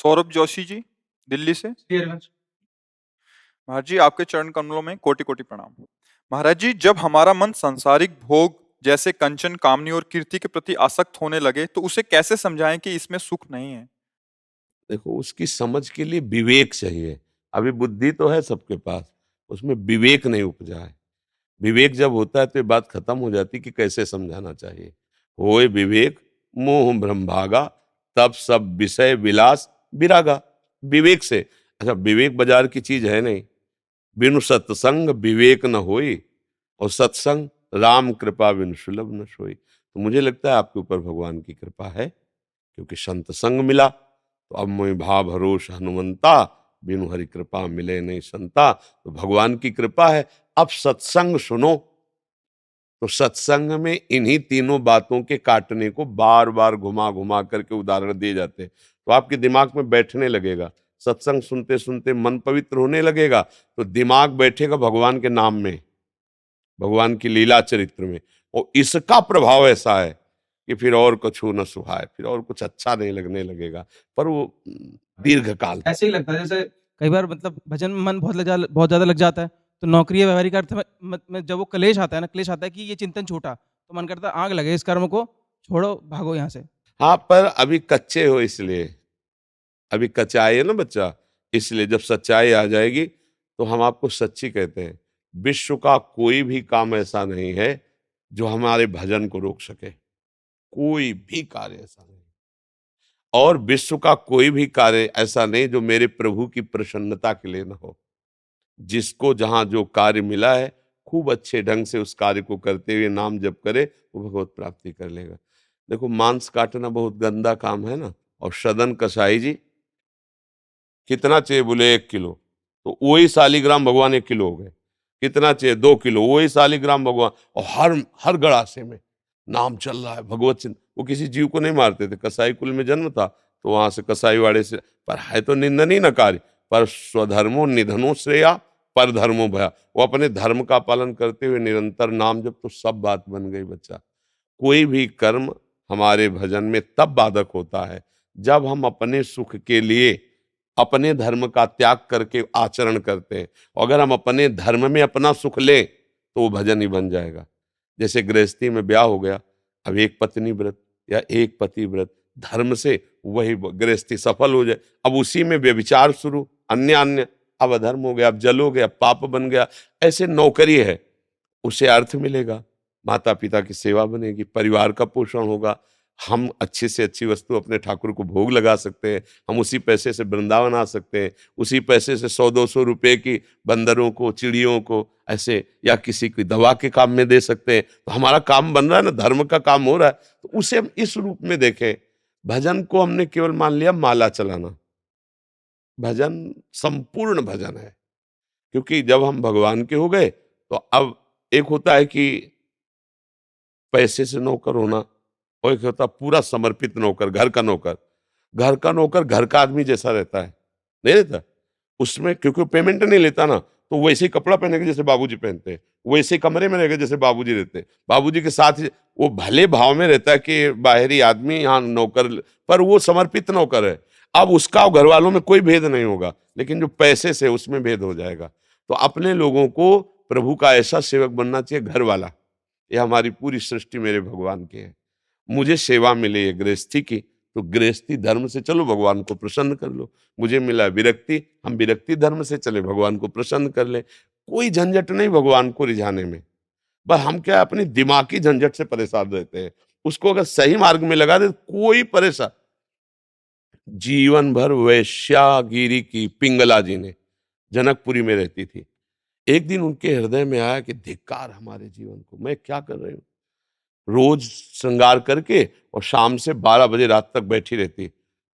सौरभ जोशी जी, दिल्ली से। महाराज महाराज जी, आपके चरण कमलों में कोटि कोटि प्रणाम। महाराज जी, जब हमारा मन सांसारिक भोग जैसे कंचन, कामनी और कीर्ति के प्रति आसक्त होने लगे तो उसे कैसे समझाएं कि इसमें सुख नहीं है। देखो, उसकी समझ के लिए विवेक चाहिए। अभी बुद्धि तो है सबके पास, उसमें विवेक नहीं उपजा है। विवेक जब होता है तो ये बात खत्म हो जाती कि कैसे समझाना चाहिए। होए विवेक, मोह भ्रम भागा, तब सब विषय विलास विरागा। विवेक से, अच्छा विवेक बाजार की चीज है नहीं। बिनु सत्संग विवेक न होई, और सत्संग राम कृपा बिनु सुलभ न सोई। तो मुझे लगता है आपके ऊपर भगवान की कृपा है, क्योंकि संत संग मिला। तो अब मोहि भाव भरोस हनुमंता, बिनु हरि कृपा मिले नहीं संता। तो भगवान की कृपा है। अब सत्संग सुनो, तो सत्संग में इन्हीं तीनों बातों के काटने को बार बार घुमा घुमा करके उदाहरण दिए जाते हैं। तो आपके दिमाग में बैठने लगेगा। सत्संग सुनते सुनते मन पवित्र होने लगेगा, तो दिमाग बैठेगा भगवान के नाम में, भगवान की लीला चरित्र में। और इसका प्रभाव ऐसा है कि फिर और कुछ न सुहाए, फिर और कुछ अच्छा नहीं लगने लगेगा। पर वो दीर्घकाल ऐसे ही लगता है जैसे कई बार मतलब भजन में मन बहुत ज्यादा लग जाता है, तो नौकरी या व्यवहारिक अर्थ में जब वो क्लेश आता है ना, क्लेश आता है कि ये चिंतन छूटा, तो मन करता है आग लगे इस कर्म को, छोड़ो भागो यहाँ से। हाँ, पर अभी कच्चे हो, इसलिए अभी कचाई है ना बच्चा, इसलिए जब सच्चाई आ जाएगी तो हम आपको सच्ची कहते हैं। विश्व का कोई भी काम ऐसा नहीं है जो हमारे भजन को रोक सके। कोई भी कार्य ऐसा नहीं, और विश्व का कोई भी कार्य ऐसा नहीं जो मेरे प्रभु की प्रसन्नता के लिए न हो। जिसको जहां जो कार्य मिला है, खूब अच्छे ढंग से उस कार्य को करते हुए नाम जप करे, वो भगवत प्राप्ति कर लेगा। देखो, मांस काटना बहुत गंदा काम है ना। और सदन कसाई जी कितना चाहिए, बोले 1 किलो, तो वही शालिग्राम भगवान 1 किलो हो गए। कितना चाहिए, 2 किलो, वही शालिग्राम भगवान। और हर हर गड़ासे में नाम चल रहा है, भगवत चिंतन। वो किसी जीव को नहीं मारते थे, कसाई कुल में जन्म था तो वहां से कसाई वाड़े से। पर है तो निंदनीय न कार्य, पर स्वधर्मो निधनो श्रेया, पर धर्मो भया। वो अपने धर्म का पालन करते हुए निरंतर नाम जब, तो सब बात बन गई बच्चा। कोई भी कर्म हमारे भजन में तब बाधक होता है जब हम अपने सुख के लिए अपने धर्म का त्याग करके आचरण करते हैं। अगर हम अपने धर्म में अपना सुख लें तो वो भजन ही बन जाएगा। जैसे गृहस्थी में ब्याह हो गया, अब एक पत्नी व्रत या एक पति व्रत, धर्म से वही गृहस्थी सफल हो जाए। अब उसी में व्यभिचार शुरू, अन्य अन्य, अब अधर्म हो गया, अब जल हो गया, पाप बन गया। ऐसे नौकरी है, उसे अर्थ मिलेगा, माता पिता की सेवा बनेगी, परिवार का पोषण होगा। हम अच्छी से अच्छी वस्तु अपने ठाकुर को भोग लगा सकते हैं। हम उसी पैसे से वृंदावन आ सकते हैं। उसी पैसे से 100-200 रुपए की बंदरों को, चिड़ियों को ऐसे, या किसी की दवा के काम में दे सकते हैं। तो हमारा काम बन रहा है ना, धर्म का काम हो रहा है। तो उसे हम इस रूप में देखें। भजन को हमने केवल मान लिया माला चलाना। भजन संपूर्ण भजन है, क्योंकि जब हम भगवान के हो गए तो अब एक होता है कि पैसे से नौकर होना, और एक होता पूरा समर्पित नौकर, घर का नौकर। घर का नौकर घर का आदमी जैसा रहता है, नहीं रहता उसमें, क्योंकि वो पेमेंट नहीं लेता ना, तो वैसे ही कपड़ा पहनेगा जैसे बाबूजी पहनते हैं, वैसे ही कमरे में रहेगा जैसे बाबूजी रहते हैं। बाबूजी के साथ ही वो भले भाव में रहता है कि बाहरी आदमी यहाँ नौकर, पर वो समर्पित नौकर है। अब उसका घर वालों में कोई भेद नहीं होगा, लेकिन जो पैसे से उसमें भेद हो जाएगा। तो अपने लोगों को प्रभु का ऐसा सेवक बनना चाहिए, घर वाला। ये हमारी पूरी सृष्टि मेरे भगवान की है। मुझे सेवा मिली है गृहस्थी की, तो गृहस्थी धर्म से चलो, भगवान को प्रसन्न कर लो। मुझे मिला विरक्ति, हम विरक्ति धर्म से चले, भगवान को प्रसन्न कर ले। कोई झंझट नहीं भगवान को रिझाने में। बस हम क्या अपनी दिमागी झंझट से परेशान रहते हैं। उसको अगर सही मार्ग में लगा दे तो कोई परेशान। जीवन भर वैश्यागिरी की पिंगला जी ने, जनकपुरी में रहती थी। एक दिन उनके हृदय में आया कि धिक्कार हमारे जीवन को, मैं क्या कर रही हूँ। रोज श्रृंगार करके और शाम से 12 बजे रात तक बैठी रहती।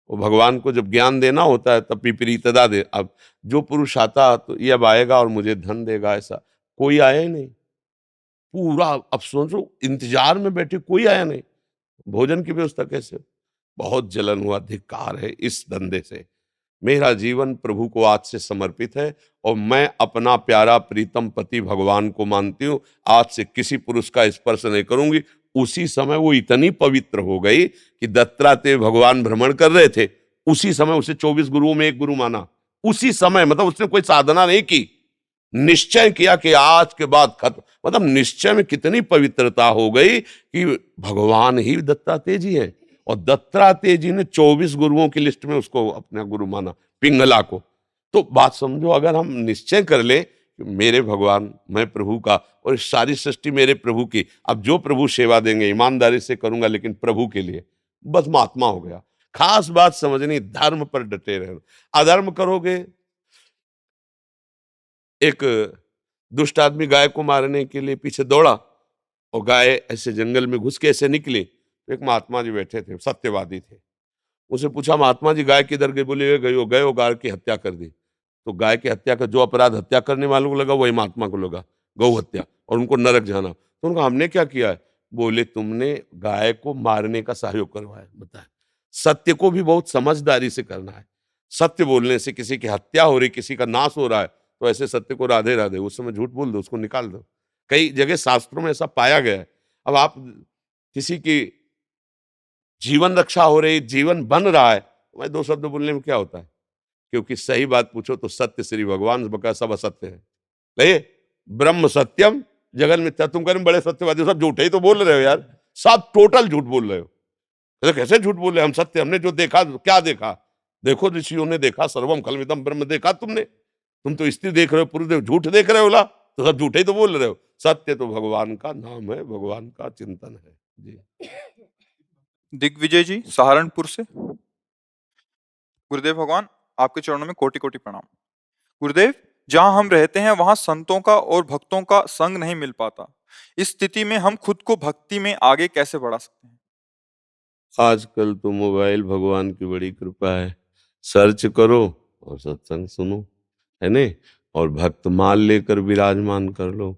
वो भगवान को जब ज्ञान देना होता है तब विपरीतता दे। अब जो पुरुष आता तो ये अब आएगा और मुझे धन देगा, ऐसा कोई आया ही नहीं। पूरा अब सोचो, इंतजार में बैठे, कोई आया नहीं। भोजन की व्यवस्था कैसे। बहुत जलन हुआ, धिक्कार है इस धंधे से। मेरा जीवन प्रभु को आज से समर्पित है, और मैं अपना प्यारा प्रीतम पति भगवान को मानती हूँ। आज से किसी पुरुष का स्पर्श नहीं करूंगी। उसी समय वो इतनी पवित्र हो गई कि दत्तात्रेय भगवान भ्रमण कर रहे थे, उसी समय उसे 24 गुरुओं में एक गुरु माना, उसी समय, मतलब उसने कोई साधना नहीं की, निश्चय किया कि आज के बाद खत्म। मतलब निश्चय में कितनी पवित्रता हो गई कि भगवान ही दत्तात्रेय जी है, और दत्तात्रेय जी ने 24 गुरुओं की लिस्ट में उसको अपना गुरु माना, पिंगला को। तो बात समझो, अगर हम निश्चय कर ले कि मेरे भगवान, मैं प्रभु का, और सारी सृष्टि मेरे प्रभु की, अब जो प्रभु सेवा देंगे ईमानदारी से करूंगा, लेकिन प्रभु के लिए, बस महात्मा हो गया। खास बात समझनी, धर्म पर डटे रहना। अधर्म करोगे, एक दुष्ट आदमी गाय को मारने के लिए पीछे दौड़ा, और गाय ऐसे जंगल में घुस के ऐसे निकली, तो एक महात्मा जी बैठे थे, सत्यवादी थे। उसे पूछा, महात्मा जी गाय किधर गई? बोले गए हो गाय की हत्या कर दी। तो गाय की हत्या का जो अपराध हत्या करने वालों को लगा, वही महात्मा को लगा, गौ हत्या, और उनको नरक जाना। तो उनका हमने क्या किया है? बोले तुमने गाय को मारने का सहयोग करवाया। बताए, सत्य को भी बहुत समझदारी से करना है। सत्य बोलने से किसी की हत्या हो रही, किसी का नाश हो रहा है, तो ऐसे सत्य को राधे राधे, उस समय झूठ बोल दो, उसको निकाल दो। कई जगह शास्त्रों में ऐसा पाया गया है। अब आप किसी की जीवन रक्षा हो रही, जीवन बन रहा है, तो मैं दो शब्द बोलने में क्या होता है? क्योंकि सही बात पूछो तो सत्य श्री भगवान बका सब असत्य है। नहीं, ब्रह्म सत्यम जगन मिथ्या। तुम करें बड़े सत्यवादी हो, सब झूठे ही तो बोल रहे हो यार, सब टोटल झूठ बोल रहे हो। तो कैसे झूठ बोल रहे? हम सत्य, हमने जो देखा, क्या देखा? देखो ऋषियों ने देखा, सर्वम खलविदम ब्रह्म देखा तुमने। तुम तो स्त्री देख रहे हो, पुरुष झूठ देख रहे हो ला, तो सब झूठे ही तो बोल रहे हो। सत्य तो भगवान का नाम है, भगवान का चिंतन है जी। दिग्विजय जी सहारनपुर से। गुरुदेव भगवान, आपके चरणों में कोटि कोटि प्रणाम। गुरुदेव, जहां हम रहते हैं वहां संतों का और भक्तों का संग नहीं मिल पाता। इस स्थिति में हम खुद को भक्ति में आगे कैसे बढ़ा सकते हैं? आजकल तो मोबाइल भगवान की बड़ी कृपा है, सर्च करो और सत्संग सुनो, है ने? और भक्त माल लेकर विराजमान कर लो।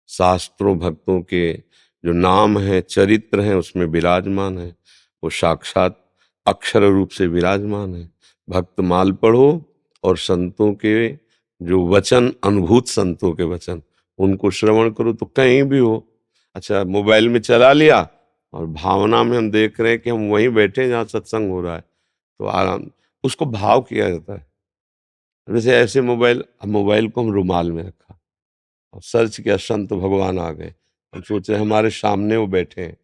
शास्त्रों भक्तों के जो नाम है, चरित्र हैं, उसमें विराजमान है, वो साक्षात अक्षर रूप से विराजमान है। भक्त माल पढ़ो, और संतों के जो वचन, अनुभूत संतों के वचन, उनको श्रवण करो, तो कहीं भी हो। अच्छा, मोबाइल में चला लिया, और भावना में हम देख रहे हैं कि हम वहीं बैठे हैं जहाँ सत्संग हो रहा है, तो आराम, उसको भाव किया जाता है। वैसे ऐसे मोबाइल, अब मोबाइल को हम रुमाल में रखा और सर्च किया, संत भगवान आ गए, हम सोच रहे हैं हमारे सामने वो बैठे हैं,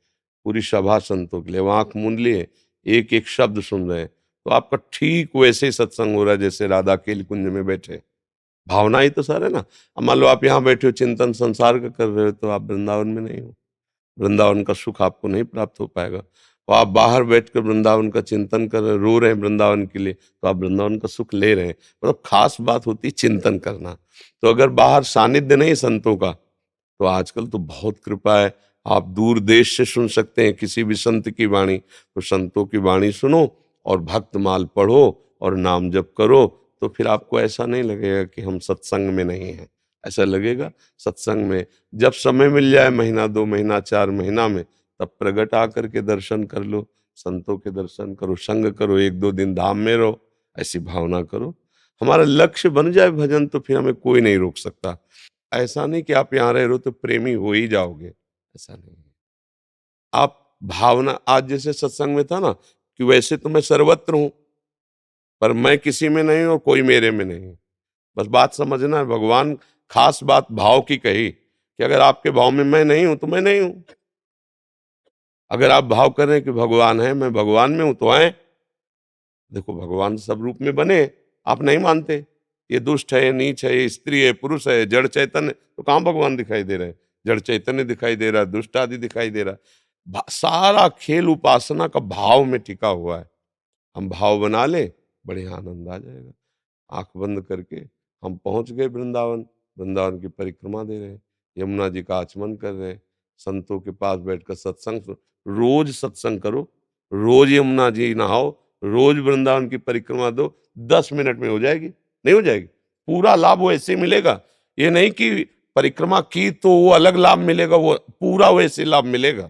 पूरी सभा संतों के लिए, वो आंख मूंद लिए, एक एक शब्द सुन रहे हैं, तो आपका ठीक वैसे ही सत्संग हो रहा है जैसे राधा केल कुंज में बैठे। भावना ही तो सर है ना। अब मान लो आप यहाँ बैठे हो, चिंतन संसार का कर रहे हो, तो आप वृंदावन में नहीं हो, वृंदावन का सुख आपको नहीं प्राप्त हो पाएगा। और आप बाहर बैठकर वृंदावन का चिंतन कर रहे, रो रहे हैं वृंदावन के लिए, तो आप वृंदावन का सुख ले रहे हैं। मतलब खास बात होती है चिंतन करना। तो अगर बाहर सानिध्य नहीं संतों का, तो आजकल तो बहुत कृपा है, आप दूर देश से सुन सकते हैं किसी भी संत की वाणी। तो संतों की वाणी सुनो, और भक्तमाल पढ़ो, और नाम जप करो, तो फिर आपको ऐसा नहीं लगेगा कि हम सत्संग में नहीं हैं। ऐसा लगेगा सत्संग में। जब समय मिल जाए, महीना 2 महीना 4 महीना में, तब प्रगट आकर के दर्शन कर लो, संतों के दर्शन करो, संग करो, 1-2 दिन धाम में रहो, ऐसी भावना करो। हमारा लक्ष्य बन जाए भजन, तो फिर हमें कोई नहीं रोक सकता। ऐसा नहीं कि आप यहाँ रह रहे हो तो प्रेमी हो ही जाओगे, ऐसा नहीं है। आप भावना, आज जैसे सत्संग में था ना, कि वैसे तो मैं सर्वत्र हूं, पर मैं किसी में नहीं हूं और कोई मेरे में नहीं है। बस बात समझना है। भगवान खास बात भाव की कही कि अगर आपके भाव में मैं नहीं हूं तो मैं नहीं हूं। अगर आप भाव कर रहे हैं कि भगवान है, मैं भगवान में हूं, तो आए। देखो, भगवान सब रूप में बने, आप नहीं मानते। ये दुष्ट है, ये नीच है, ये स्त्री है, पुरुष है, जड़ चैतन्य, तो कहाँ भगवान दिखाई दे रहे हैं? जड़ चैतन्य दिखाई दे रहा है, दुष्ट आदि दिखाई दे रहा है। सारा खेल उपासना का भाव में टिका हुआ है। हम भाव बना ले, बढ़िया आनंद आ जाएगा। आंख बंद करके हम पहुंच गए वृंदावन। वृंदावन की परिक्रमा दे रहे हैं, यमुना जी का आचमन कर रहे हैं, संतों के पास बैठकर सत्संग रोज सत्संग करो, रोज यमुना जी नहाओ, रोज वृंदावन की परिक्रमा दो, 10 मिनट में हो जाएगी। नहीं हो जाएगी? पूरा लाभ वो ऐसे मिलेगा। ये नहीं कि परिक्रमा की तो वो अलग लाभ मिलेगा, वो पूरा वैसे लाभ मिलेगा।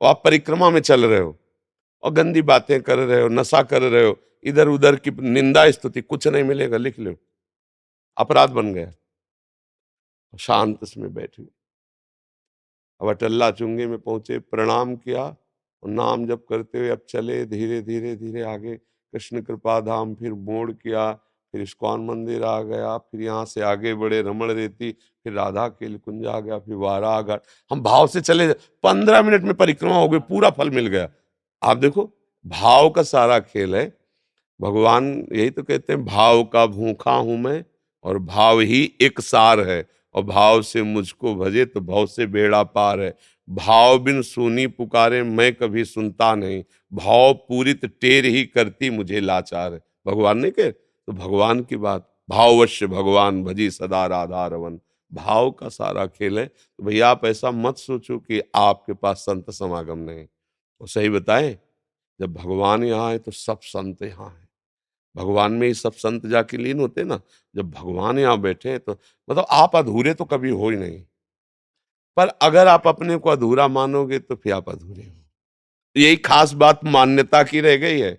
और आप परिक्रमा में चल रहे हो और गंदी बातें कर रहे हो, नशा कर रहे हो, इधर उधर की निंदा स्तुति, कुछ नहीं मिलेगा। लिख लो, अपराध बन गया। शांत में बैठ गए। अब अटल्ला चुंगे में पहुंचे, प्रणाम किया, और नाम जप करते हुए अब चले धीरे धीरे धीरे आगे। कृष्ण कृपा धाम, फिर मोड़ किया, फिर इस्कॉन मंदिर आ गया, फिर यहाँ से आगे बढ़े रमण रेती, फिर राधा केल कुंज आ गया, फिर वारा घाट। हम भाव से चले, 15 मिनट में परिक्रमा हो गई, पूरा फल मिल गया। आप देखो, भाव का सारा खेल है। भगवान यही तो कहते हैं, भाव का भूखा हूं मैं और भाव ही एक सार है, और भाव से मुझको भजे तो भाव से बेड़ा पार है। भाव बिन सुनी पुकारे मैं कभी सुनता नहीं, भाव पूरित टेर ही करती मुझे लाचार है। भगवान ने कहे तो भगवान की बात, भाववश्य भगवान भजी सदा राधा रवन। भाव का सारा खेल है। तो भैया आप ऐसा मत सोचो कि आपके पास संत समागम नहीं। वो सही बताएं, जब भगवान यहाँ है तो सब संत यहाँ है। भगवान में ही सब संत जाके लीन होते ना। जब भगवान यहाँ बैठे हैं तो मतलब आप अधूरे तो कभी हो ही नहीं, पर अगर आप अपने को अधूरा मानोगे तो फिर आप अधूरे हो। यही खास बात मान्यता की रह गई है।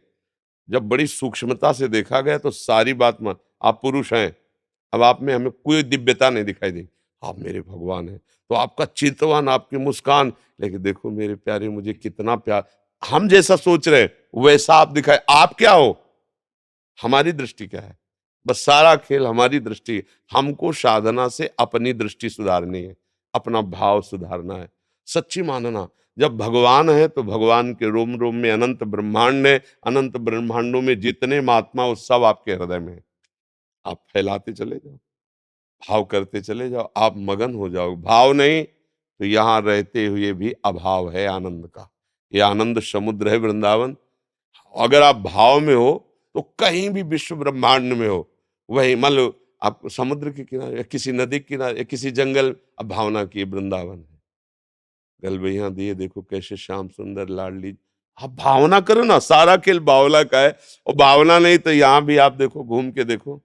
जब बड़ी सूक्ष्मता से देखा गया तो सारी बात मान, आप पुरुष हैं, अब आप में हमें कोई दिव्यता नहीं दिखाई देगी, आप मेरे भगवान हैं, तो आपका चितवन, आपकी मुस्कान, लेकिन देखो मेरे प्यारे मुझे कितना प्यार, हम जैसा सोच रहे हैं वैसा आप दिखाए, आप क्या हो, हमारी दृष्टि क्या है। बस सारा खेल हमारी दृष्टि। हमको साधना से अपनी दृष्टि सुधारनी है, अपना भाव सुधारना है, सच्ची मानना। जब भगवान है तो भगवान के रोम रोम में अनंत ब्रह्मांड है, अनंत ब्रह्मांडों में जितने महात्मा वो सब आपके हृदय में है। आप फैलाते चले जाओ, भाव करते चले जाओ, आप मगन हो जाओ। भाव नहीं तो यहाँ रहते हुए भी अभाव है आनंद का। ये आनंद समुद्र है वृंदावन। अगर आप भाव में हो तो कहीं भी विश्व ब्रह्मांड में हो, वही मान लो आप समुद्र के किनारे या किसी नदी के किनारे या किसी जंगल, अब भावना की वृंदावन है, गलबैया दिए देखो कैसे श्याम सुंदर लाडली। आप भावना करो ना, सारा खेल भावना का है। और भावना नहीं तो यहाँ भी आप देखो, घूम के देखो,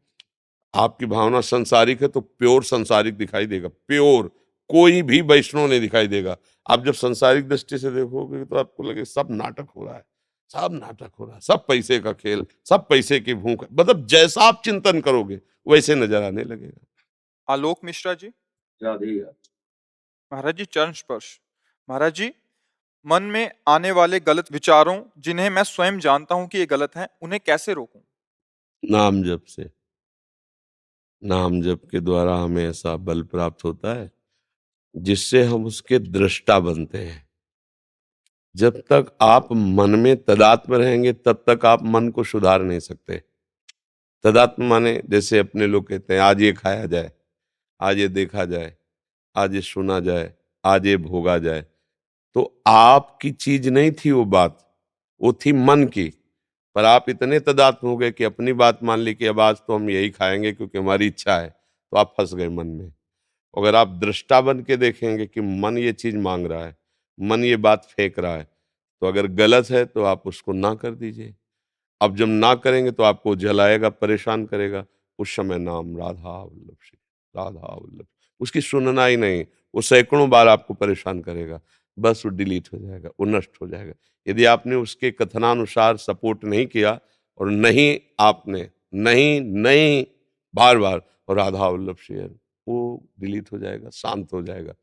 आपकी भावना संसारिक है तो प्योर संसारिक दिखाई देगा, प्योर, कोई भी वैष्णव नहीं दिखाई देगा। आप जब संसारिक दृष्टि से देखोगे तो आपको लगे सब नाटक हो रहा है, सब नाटक हो रहा है, सब पैसे का खेल, सब पैसे की भूख है। मतलब जैसा आप चिंतन करोगे वैसे नजर आने लगेगा। आलोक मिश्रा जी। राधे। महाराज जी, चरण स्पर्श। महाराज जी, मन में आने वाले गलत विचारों, जिन्हें मैं स्वयं जानता हूं कि ये गलत हैं, उन्हें कैसे रोकूं? नाम जप से, नाम जप के द्वारा हमें ऐसा बल प्राप्त होता है जिससे हम उसके दृष्टा बनते हैं। जब तक आप मन में तदात्म रहेंगे तब तक आप मन को सुधार नहीं सकते। तदात्म माने जैसे अपने लोग कहते हैं आज ये खाया जाए, आज ये देखा जाए, आज ये सुना जाए, आज ये भोगा जाए। तो आपकी चीज नहीं थी वो बात, वो थी मन की। पर आप इतने तदात्म हो गए कि अपनी बात मान ली कि अब आज तो हम यही खाएंगे क्योंकि हमारी इच्छा है, तो आप फंस गए मन में। अगर आप दृष्टा बन के देखेंगे कि मन ये चीज मांग रहा है, मन ये बात फेंक रहा है, तो अगर गलत है तो आप उसको ना कर दीजिए। अब जब ना करेंगे तो आपको जलाएगा, परेशान करेगा। उस समय नाम राधा वल्लभ श्री राधा वल्लभ, उसकी सुनना ही नहीं, वो सैकड़ों बार आपको परेशान करेगा, बस वो डिलीट हो जाएगा, वो नष्ट हो जाएगा। यदि आपने उसके कथनानुसार सपोर्ट नहीं किया और नहीं आपने नहीं नहीं बार बार और राधा वल्लभ श्री, वो डिलीट हो जाएगा, शांत हो जाएगा।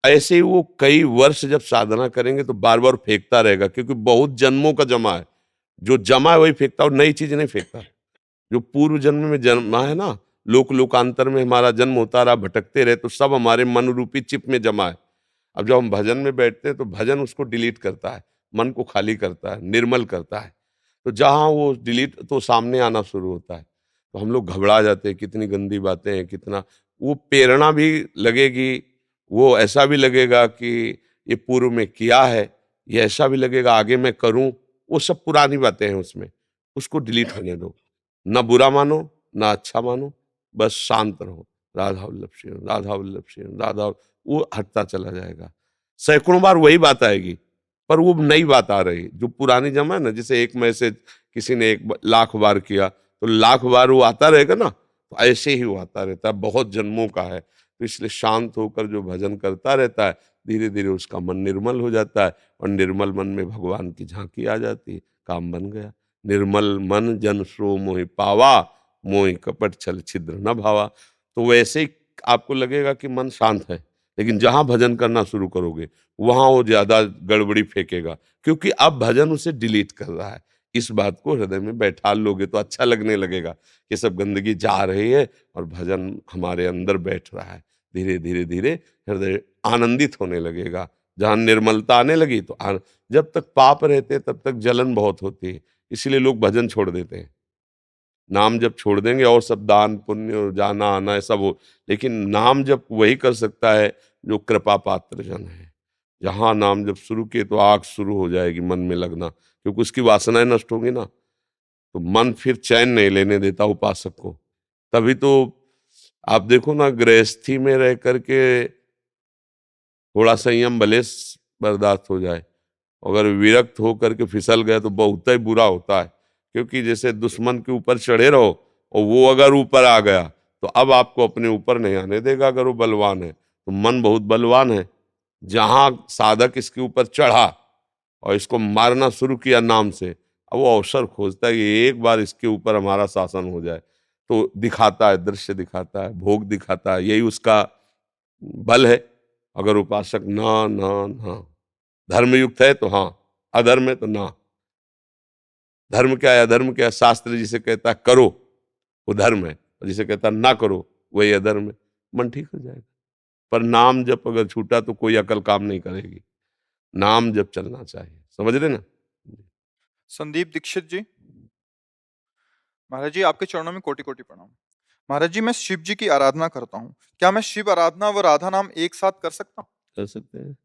ऐसे ही वो कई वर्ष जब साधना करेंगे तो बार बार फेंकता रहेगा, क्योंकि बहुत जन्मों का जमा है। जो जमा है वही फेंकता, और नई चीज नहीं फेंकता। जो पूर्व जन्म में जन्मा है ना, लोक लोकांतर में हमारा जन्म होता रहा, भटकते रहे, तो सब हमारे मन रूपी चिप में जमा है। अब जब हम भजन में बैठते हैं तो भजन उसको डिलीट करता है, मन को खाली करता है, निर्मल करता है। तो जहाँ वो डिलीट तो सामने आना शुरू होता है, तो हम लोग घबरा जाते हैं, कितनी गंदी बातें हैं, कितना वो प्रेरणा भी लगेगी, वो ऐसा भी लगेगा कि ये पूर्व में किया है, ये ऐसा भी लगेगा आगे मैं करूं। वो सब पुरानी बातें हैं उसमें, उसको डिलीट होने दो। ना बुरा मानो ना अच्छा मानो, बस शांत रहो, राधा वल्लभ श्री राधा वल्लभ श्री राधा, वो हटता चला जाएगा। सैकड़ों बार वही बात आएगी, पर वो नई बात आ रही जो पुरानी जमा है ना। जैसे एक मैसेज किसी ने लाख बार किया तो लाख बार वो आता रहेगा ना, तो ऐसे ही वो आता रहता है, बहुत जन्मों का है। तो इसलिए शांत होकर जो भजन करता रहता है, धीरे धीरे उसका मन निर्मल हो जाता है, और निर्मल मन में भगवान की झांकी आ जाती है, काम बन गया। निर्मल मन जन सो मोहि पावा, मोहि कपट छल छिद्र न भावा। तो वैसे ही आपको लगेगा कि मन शांत है, लेकिन जहां भजन करना शुरू करोगे वहां वो ज्यादा गड़बड़ी फेंकेगा, क्योंकि अब भजन उसे डिलीट कर रहा है। इस बात को हृदय में बैठा लोगे तो अच्छा लगने लगेगा कि सब गंदगी जा रही है और भजन हमारे अंदर बैठ रहा है। धीरे धीरे धीरे हृदय आनंदित होने लगेगा। जहाँ निर्मलता आने लगी तो जब तक पाप रहते तब तक जलन बहुत होती है, इसलिए लोग भजन छोड़ देते हैं। नाम जब छोड़ देंगे और सब दान पुण्य और जाना आना है सब हो, लेकिन नाम जब वही कर सकता है जो कृपा पात्र जन है। जहां नाम जब शुरू किए तो आग शुरू हो जाएगी मन में लगना, क्योंकि उसकी वासनाएं नष्ट होंगी ना, तो मन फिर चैन नहीं लेने देता उपासक को। तभी तो आप देखो ना, गृहस्थी में रह करके थोड़ा संयम भले बर्दाश्त हो जाए, अगर विरक्त होकर के फिसल गए तो बहुत ही बुरा होता है। क्योंकि जैसे दुश्मन के ऊपर चढ़े रहो और वो अगर ऊपर आ गया तो अब आपको अपने ऊपर नहीं आने देगा। अगर वो बलवान है तो मन बहुत बलवान है, जहां साधक इसके ऊपर चढ़ा और इसको मारना शुरू किया नाम से, अब वो अवसर खोजता है कि एक बार इसके ऊपर हमारा शासन हो जाए। तो दिखाता है, दृश्य दिखाता है, भोग दिखाता है, यही उसका बल है। अगर उपासक ना ना ना धर्म युक्त है तो हाँ, अधर्म है तो ना। धर्म क्या है, अधर्म क्या है? शास्त्र जिसे कहता है करो वो धर्म है, और जिसे कहता है ना करो वही अधर्म है। मन ठीक हो जाएगा। पर नाम जब अगर छूटा तो कोई अकल काम नहीं करेगी। नाम जब चलना चाहिए, समझ रहे ना? संदीप दीक्षित जी, महाराज जी आपके चरणों में कोटि कोटि प्रणाम। महाराज जी मैं शिव जी की आराधना करता हूँ, क्या मैं शिव आराधना व राधा नाम एक साथ कर सकता हूँ? कर सकते हैं।